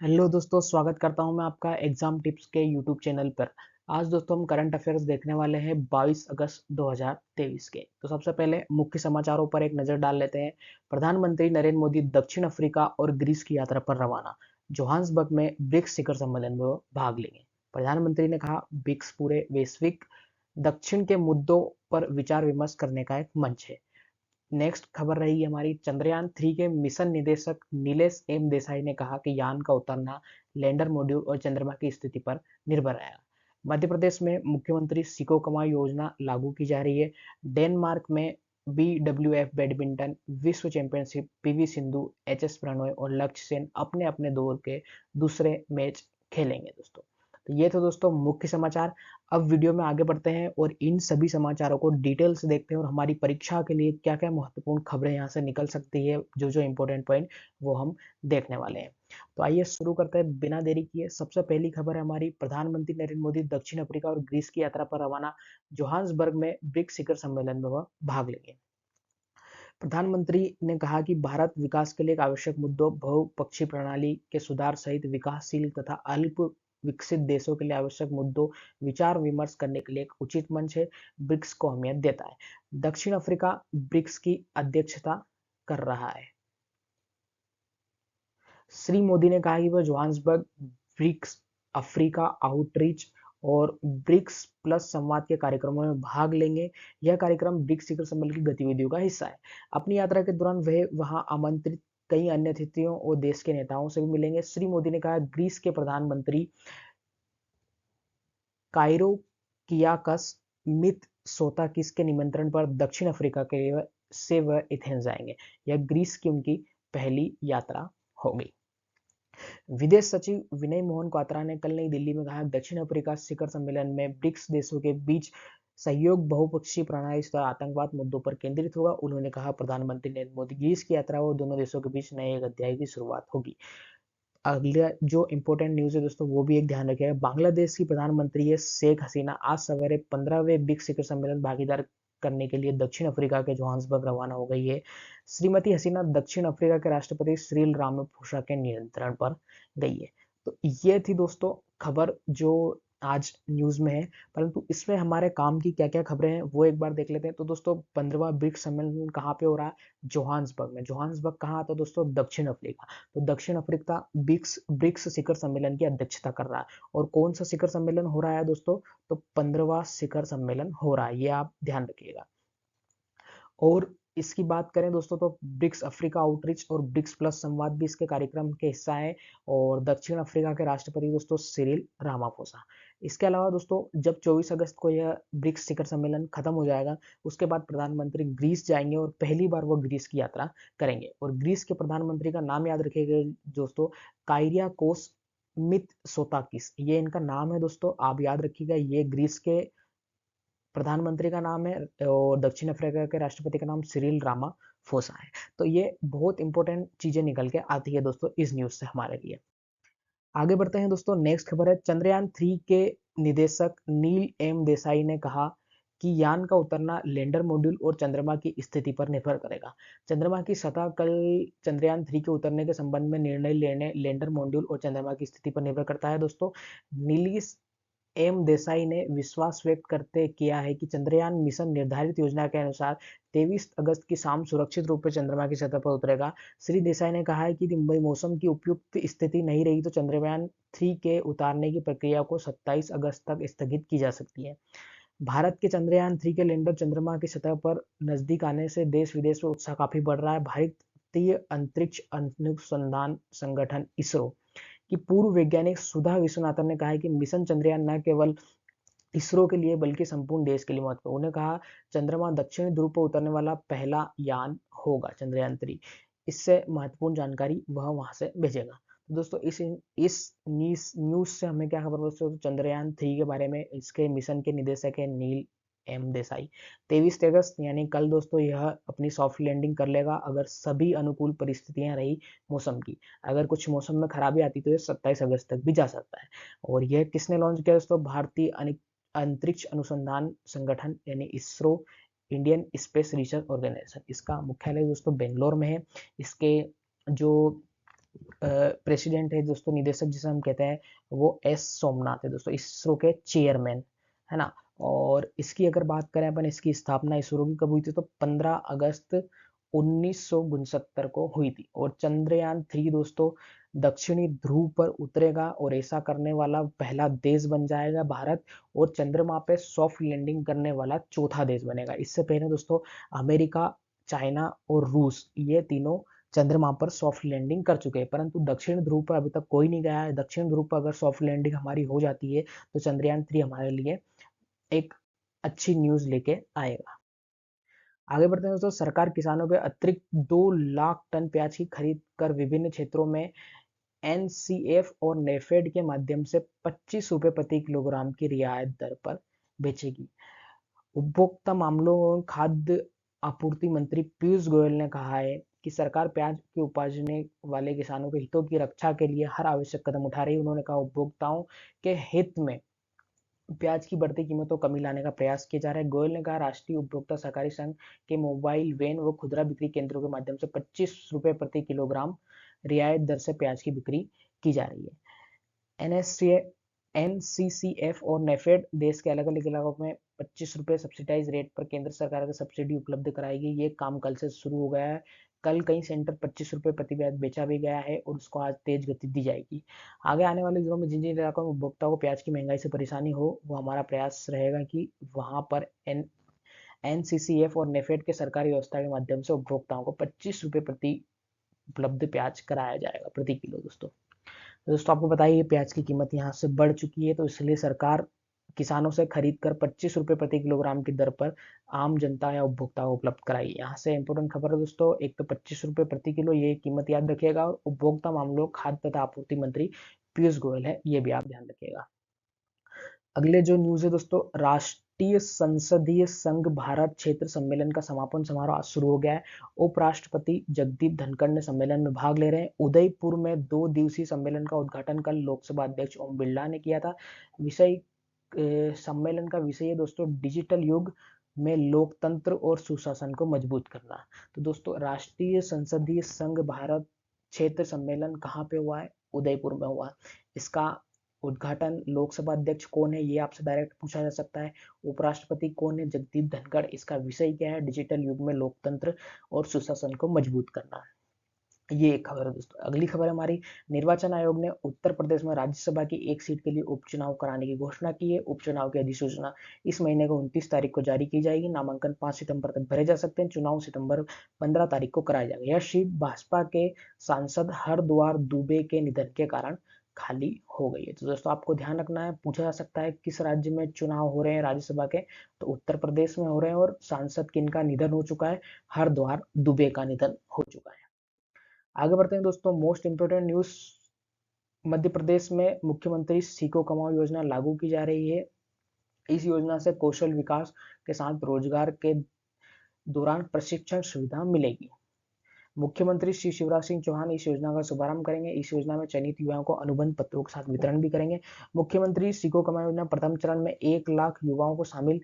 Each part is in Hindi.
हेलो दोस्तों, स्वागत करता हूं मैं आपका एग्जाम टिप्स के यूट्यूब चैनल पर। आज दोस्तों हम करंट अफेयर्स देखने वाले हैं 22 अगस्त 2023 के। तो सबसे पहले मुख्य समाचारों पर एक नजर डाल लेते हैं। प्रधानमंत्री नरेंद्र मोदी दक्षिण अफ्रीका और ग्रीस की यात्रा पर रवाना। जोहान्सबर्ग में ब्रिक्स शिखर सम्मेलन में वो भाग लेंगे। प्रधानमंत्री ने कहा, ब्रिक्स पूरे वैश्विक दक्षिण के मुद्दों पर विचार विमर्श करने का एक मंच है। नेक्स्ट खबर रही हमारी, चंद्रयान 3 के मिशन निदेशक नीलेश एम देसाई ने कहा कि यान का उतरना लैंडर मॉड्यूल और चंद्रमा की स्थिति पर निर्भर रहेगा। मध्य प्रदेश में मुख्यमंत्री सिको कमाई योजना लागू की जा रही है। डेनमार्क में BWF बैडमिंटन विश्व championship, PV Sindhu, H S Prannoy और लक्ष्य सेन अपने अपने दौर के दूसरे मैच खेलेंगे दोस्तों। तो ये तो दोस्तों मुख्य समाचार। अब वीडियो में आगे बढ़ते हैं और इन सभी समाचारों को डिटेल से देखते हैं और हमारी परीक्षा के लिए क्या क्या महत्वपूर्ण खबरें यहाँ से निकल सकती है, जो जो इंपॉर्टेंट पॉइंट वो हम देखने वाले हैं। तो आइए शुरू करते हैं बिना देरी किए। सबसे पहली खबर है हमारी, प्रधानमंत्री नरेंद्र मोदी दक्षिण अफ्रीका और ग्रीस की यात्रा पर रवाना। जोहान्सबर्ग में ब्रिक्स शिखर सम्मेलन में वह भाग लेंगे। प्रधानमंत्री ने कहा कि भारत विकास के लिए एक आवश्यक मुद्दों, बहुपक्षीय प्रणाली के सुधार सहित विकासशील तथा अल्प विकसित देशों के लिए आवश्यक मुद्दों विचार विमर्श करने के लिए एक उचित मंच है। ब्रिक्स को अहमियत देता है। दक्षिण अफ्रीका ब्रिक्स की अध्यक्षता कर रहा है। श्री मोदी ने कहा कि वह जोहान्सबर्ग ब्रिक्स अफ्रीका आउटरीच और ब्रिक्स प्लस संवाद के कार्यक्रमों में भाग लेंगे। यह कार्यक्रम ब्रिक्स शिखर सम्मेलन की गतिविधियों का हिस्सा है। अपनी यात्रा के दौरान वह वहां आमंत्रित कई अन्य अतिथियों और देश के नेताओं से भी मिलेंगे। श्री मोदी ने कहा, ग्रीस के प्रधानमंत्री काइरो कियाकस मित्सोताकिस के निमंत्रण पर दक्षिण अफ्रीका के से वह एथेंस जाएंगे। यह ग्रीस की उनकी पहली यात्रा होगी। विदेश सचिव विनय मोहन क्वात्रा ने कल नई दिल्ली में कहा, दक्षिण अफ्रीका शिखर सम्मेलन में ब्रिक्स देशों के बीच सहयोग बहुपक्षीय प्रणाली तथा आतंकवाद मुद्दों पर केंद्रित होगा। उन्होंने कहा, प्रधानमंत्री नरेंद्र मोदी ग्रीस की यात्रा और दोनों देशों के बीच नए एक अध्याय की शुरुआत होगी। अगला जो इंपॉर्टेंट न्यूज है दोस्तों, वो भी एक ध्यान रखिएगा। बांग्लादेश की प्रधानमंत्री है शेख हसीना आज सवेरे 15वें ब्रिक्स शिखर सम्मेलन भागीदार करने के लिए दक्षिण अफ्रीका के जोहान्सबर्ग रवाना हो गई है। श्रीमती हसीना दक्षिण अफ्रीका के राष्ट्रपति सिरिल रामाफोसा के नियंत्रण पर गई है। तो ये थी दोस्तों खबर जो आज न्यूज में है। परंतु इसमें हमारे काम की क्या क्या खबरें हैं वो एक बार देख लेते हैं। तो दोस्तों 15वां ब्रिक्स सम्मेलन कहाँ पे हो रहा है? जोहान्सबर्ग में। जोहान्सबर्ग कहाँ आता है दोस्तों? दक्षिण अफ्रीका। तो दक्षिण अफ्रीका ब्रिक्स ब्रिक्स शिखर सम्मेलन की अध्यक्षता कर रहा है। और कौन सा शिखर सम्मेलन हो रहा है दोस्तों? तो 15वां शिखर सम्मेलन हो रहा है, ये आप ध्यान रखिएगा। और इसकी बात करें दोस्तों तो ब्रिक्स अफ्रीका आउटरीच और ब्रिक्स प्लस संवाद भी इसके कार्यक्रम के हिस्सा है। और दक्षिण अफ्रीका के राष्ट्रपति दोस्तों सिरिल रामाफोसा। इसके अलावा दोस्तों जब 24 अगस्त को यह ब्रिक्स शिखर सम्मेलन खत्म हो जाएगा, उसके बाद प्रधानमंत्री ग्रीस जाएंगे और पहली बार वो ग्रीस की यात्रा करेंगे। और ग्रीस के प्रधानमंत्री का नाम याद रखिएगा दोस्तों, काइरियाकोस मित्सोताकिस, ये इनका नाम है दोस्तों, आप याद रखिएगा। ये ग्रीस के प्रधानमंत्री का नाम है और दक्षिण अफ्रीका के राष्ट्रपति का नाम सिरिल रामाफोसा है। तो ये बहुत इंपॉर्टेंट चीजें निकल के आती है दोस्तों इस न्यूज से हमारे लिए। आगे बढ़ते हैं दोस्तों। नेक्स्ट खबर है, चंद्रयान 3 के निदेशक नील एम देसाई ने कहा कि यान का उतरना लैंडर मॉड्यूल और चंद्रमा की स्थिति पर निर्भर करेगा। चंद्रमा की सतह कल चंद्रयान 3 के उतरने के संबंध में निर्णय लेने लैंडर मॉड्यूल और चंद्रमा की स्थिति पर निर्भर करता है दोस्तों। नीलीस एम देसाई ने विश्वास व्यक्त करते किया है कि चंद्रयान मिशन निर्धारित योजना के अनुसार 23 अगस्त की शाम सुरक्षित रूप से चंद्रमा की सतह पर उतरेगा। श्री देसाई ने कहा है कि मुंबई मौसम की उपयुक्त स्थिति नहीं रही तो चंद्रयान 3 के उतारने की प्रक्रिया को 27 अगस्त तक स्थगित की जा सकती है। भारत के चंद्रयान 3 के लैंडर चंद्रमा की सतह पर नजदीक आने से देश विदेश में उत्साह काफी बढ़ रहा है। भारतीय अंतरिक्ष अनुसंधान संगठन इसरो कि पूर्व वैज्ञानिक सुधा विश्वनाथन ने कहा है कि मिशन चंद्रयान न केवल इसरो के लिए बल्कि संपूर्ण देश के लिए महत्वपूर्ण। उन्होंने कहा, चंद्रमा दक्षिणी ध्रुव पर उतरने वाला पहला यान होगा चंद्रयान 3। इससे महत्वपूर्ण जानकारी वह वहां से भेजेगा। तो दोस्तों इस न्यूज से हमें क्या खबर दोस्तों? चंद्रयान 3 के बारे में इसके मिशन के निदेशक है नील एम देसाई। 23 अगस्त यानी कल दोस्तों यह अपनी सॉफ्ट लैंडिंग कर लेगा अगर सभी अनुकूल परिस्थितियां रही मौसम की। अगर कुछ मौसम में खराबी आती तो ये 27 अगस्त तक भी जा सकता है। और यह किसने लॉन्च किया दोस्तों? भारतीय अंतरिक्ष अनुसंधान संगठन यानी ISRO, Indian Space Research Organisation. इसका मुख्यालय दोस्तों बेंगलोर में है। इसके जो प्रेसिडेंट है दोस्तों, निदेशक जिसे हम कहते हैं, वो एस सोमनाथ है दोस्तों, इसरो के चेयरमैन, है ना। और इसकी अगर बात करें अपन, इसकी स्थापना इसरो की कब हुई थी, तो 15 अगस्त 1969 को हुई थी। और चंद्रयान 3 दोस्तों दक्षिणी ध्रुव पर उतरेगा, और ऐसा करने वाला पहला देश बन जाएगा भारत, और चंद्रमा पे सॉफ्ट लैंडिंग करने वाला चौथा देश बनेगा। इससे पहले दोस्तों अमेरिका, चाइना और रूस, ये तीनों चंद्रमा पर सॉफ्ट लैंडिंग कर चुके हैं, परंतु दक्षिण ध्रुव पर अभी तक कोई नहीं गया है। दक्षिण ध्रुव पर अगर सॉफ्ट लैंडिंग हमारी हो जाती है तो चंद्रयान 3 हमारे लिए एक अच्छी न्यूज लेके आएगा। आगे बढ़ते हैं दोस्तों, सरकार किसानों के अतिरिक्त 2 लाख टन प्याज की खरीद कर विभिन्न क्षेत्रों में एनसीएफ और नेफेड के माध्यम से 25 रुपए प्रति किलोग्राम की रियायत दर पर बेचेगी। उपभोक्ता मामलों और खाद्य आपूर्ति मंत्री पीयूष गोयल ने कहा है कि सरकार प्याज के उपजने वाले किसानों के हितों की रक्षा के लिए हर आवश्यक कदम उठा रही है। उन्होंने कहा उपभोक्ताओं के हित में प्याज की बढ़ती कीमतों को कमी लाने का प्रयास किया जा रहा है। गोयल ने कहा राष्ट्रीय उपभोक्ता सहकारी संघ के मोबाइल वैन व खुदरा बिक्री केंद्रों के माध्यम से 25 रुपए प्रति किलोग्राम रियायत दर से प्याज की बिक्री की जा रही है। एनसीसीएफ और नेफेड देश के अलग अलग इलाकों में 25 रुपए सब्सिडाइज रेट पर केंद्र सरकार की सब्सिडी उपलब्ध कराएगी। ये काम कल से शुरू हो गया है। कल कई सेंटर 25 रुपए प्रति प्याज बेचा भी गया है, और उसको आज तेज गति दी जाएगी। आगे आने वाले दिनों में जिन जिन इलाकों में उपभोक्ताओं को प्याज की महंगाई से परेशानी हो, वो हमारा प्रयास रहेगा कि वहां पर एनसीसीएफ और नेफेड के सरकारी व्यवस्था के माध्यम से उपभोक्ताओं को 25 रुपए प्रति उपलब्ध प्याज कराया जाएगा प्रति किलो दोस्तों। तो दोस्तों आपको बताइए प्याज की कीमत यहाँ से बढ़ चुकी है, तो इसलिए सरकार किसानों से खरीद कर 25 रुपए प्रति किलोग्राम की दर पर आम जनता या उपभोक्ता को उपलब्ध कराई। यहाँ से इंपोर्टेंट खबर है दोस्तों, एक तो 25 रुपए प्रति किलो, ये कीमत याद रखिएगा, और उपभोक्ता मामलों खाद्य तथा आपूर्ति मंत्री पीयूष गोयल है, ये भी आप ध्यान रखिएगा। अगले जो न्यूज है दोस्तों, राष्ट्रीय संसदीय संघ भारत क्षेत्र सम्मेलन का समापन समारोह आज शुरू हो गया है। उपराष्ट्रपति जगदीप धनखड़ ने सम्मेलन में भाग ले रहे हैं। उदयपुर में 2 दिवसीय सम्मेलन का उद्घाटन कल लोकसभा अध्यक्ष ओम बिरला ने किया था। विषय सम्मेलन का विषय है दोस्तों डिजिटल युग में लोकतंत्र और सुशासन को मजबूत करना। तो दोस्तों राष्ट्रीय संसदीय संघ भारत क्षेत्र सम्मेलन कहाँ पे हुआ है? उदयपुर में हुआ। इसका उद्घाटन लोकसभा अध्यक्ष कौन है, ये आपसे डायरेक्ट पूछा जा सकता है। उपराष्ट्रपति कौन है? जगदीप धनखड़। इसका विषय क्या है? डिजिटल युग में लोकतंत्र और सुशासन को मजबूत करना। ये एक खबर है दोस्तों। अगली खबर हमारी, निर्वाचन आयोग ने उत्तर प्रदेश में राज्यसभा की एक सीट के लिए उपचुनाव कराने की घोषणा की है। उपचुनाव की अधिसूचना इस महीने को 29 तारीख को जारी की जाएगी। नामांकन 5 सितंबर तक भरे जा सकते हैं। चुनाव सितंबर 15 तारीख को कराया जाएगा। यह सीट भाजपा के सांसद हरद्वार दुबे के निधन के कारण खाली हो गई है। तो दोस्तों आपको ध्यान रखना है, पूछा जा सकता है किस राज्य में चुनाव हो रहे हैं राज्यसभा के, तो उत्तर प्रदेश में हो रहे हैं। और सांसद किनका निधन हो चुका है? हरद्वार दुबे का निधन हो चुका है। आगे बढ़ते हैं दोस्तों, most important news, Madhya Pradesh में मुख्यमंत्री सीखो कमाओ योजना लागू की जा रही है। इस योजना से कौशल विकास के साथ रोजगार के दौरान प्रशिक्षण सुविधा मिलेगी। मुख्यमंत्री श्री शिवराज सिंह चौहान इस योजना का शुभारंभ करेंगे। इस योजना में चयनित युवाओं को अनुबंध पत्रों के साथ वितरण भी करेंगे। मुख्यमंत्री सीखो कमाओ योजना प्रथम चरण में 1 लाख युवाओं को शामिल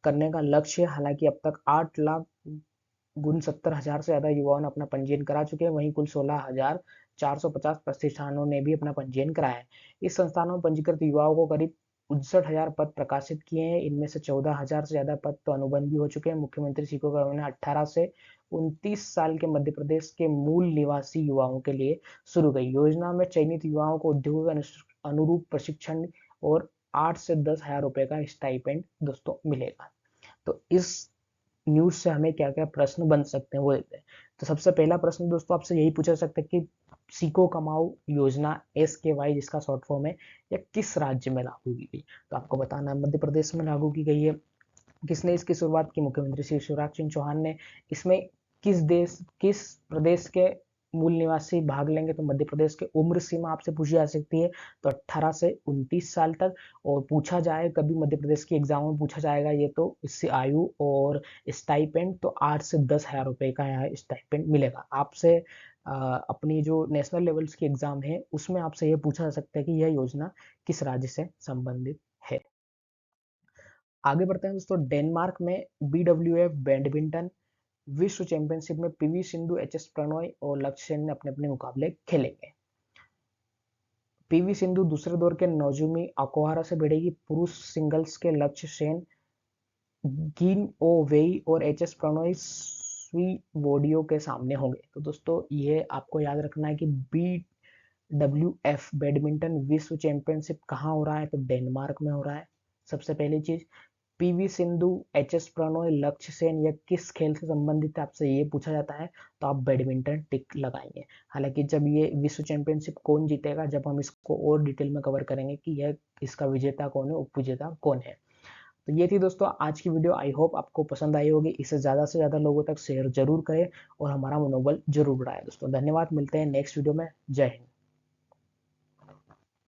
करने का लक्ष्य है। हालांकि अब तक 8,69,000 से ज्यादा युवाओं ने अपना पंजीयन करा चुके हैं। वहीं कुल 16,450 प्रतिष्ठानों ने भी अपना पंजीयन कराया है। इस संस्थानों में पंजीकृत युवाओं को करीब 69,000 पद प्रकाशित किए हैं। इनमें से 14,000 से ज्यादा पद तो अनुबंध भी हो चुके हैं। मुख्यमंत्री सीखो का योजना 18 से 29 साल के मध्य प्रदेश के मूल निवासी युवाओं के लिए शुरू गई। योजना में चयनित युवाओं को उद्योगों के अनुरूप प्रशिक्षण और 8 से 10,000 रुपए का स्टाइपेंड दोस्तों मिलेगा। तो इस न्यूज से हमें क्या क्या प्रश्न बन सकते हैं वो देखते हैं। तो सबसे पहला प्रश्न दोस्तों आपसे यही पूछा जा सकता है कि सीखो कमाओ योजना SKY जिसका शॉर्ट फॉर्म है, या किस राज्य में लागू की गई? तो आपको बताना है मध्य प्रदेश में लागू की गई है। किसने इसकी शुरुआत की? मुख्यमंत्री श्री शिवराज सिंह चौहान ने। इसमें किस प्रदेश के मूल निवासी भाग लेंगे? तो मध्य प्रदेश के। उम्र सीमा आपसे पूछी जा सकती है, तो 18 से 29 साल तक। और पूछा जाए कभी मध्य प्रदेश की एग्जाम में पूछा जाएगा ये, तो इससे आयु और स्टाइपेंड तो 8 से 10,000 रुपए का यहाँ स्टाइपेंड मिलेगा आपसे। अपनी जो नेशनल लेवल्स की एग्जाम है उसमें आपसे ये पूछा जा सकता है कि यह योजना किस राज्य से संबंधित है। आगे बढ़ते हैं दोस्तों, डेनमार्क में BWF बैडमिंटन विश्व चैंपियनशिप में पीवी सिंधु, एचएस प्रणॉय और लक्ष्य सेन ने अपने अपने मुकाबले खेलेंगे। पीवी सिंधु दूसरे दौर के नोजोमी ओकुहारा से भिड़ेगी। पुरुष सिंगल्स के लक्ष्य सेन गिन ओ वेई और एचएस प्रणॉय स्वीवोडियो के सामने होंगे। तो दोस्तों ये आपको याद रखना है कि BWF बैडमिंटन विश्व चैंपियनशिप कहाँ हो रहा है, तो डेनमार्क में हो रहा है। सबसे पहली चीज, पीवी सिंधु, एचएस प्रणॉय, लक्ष्य सेन, यह किस खेल से संबंधित है, आपसे ये पूछा जाता है तो आप बैडमिंटन टिक लगाएंगे। हालांकि जब ये विश्व चैंपियनशिप कौन जीतेगा, जब हम इसको और डिटेल में कवर करेंगे कि यह इसका विजेता कौन है, उप विजेता कौन है। तो ये थी दोस्तों आज की वीडियो। आई होप आपको पसंद आई होगी। इसे ज़्यादा से ज़्यादा लोगों तक शेयर जरूर करें और हमारा मनोबल जरूर बढ़ाएं। दोस्तों धन्यवाद, मिलते हैं नेक्स्ट वीडियो में। जय हिंद।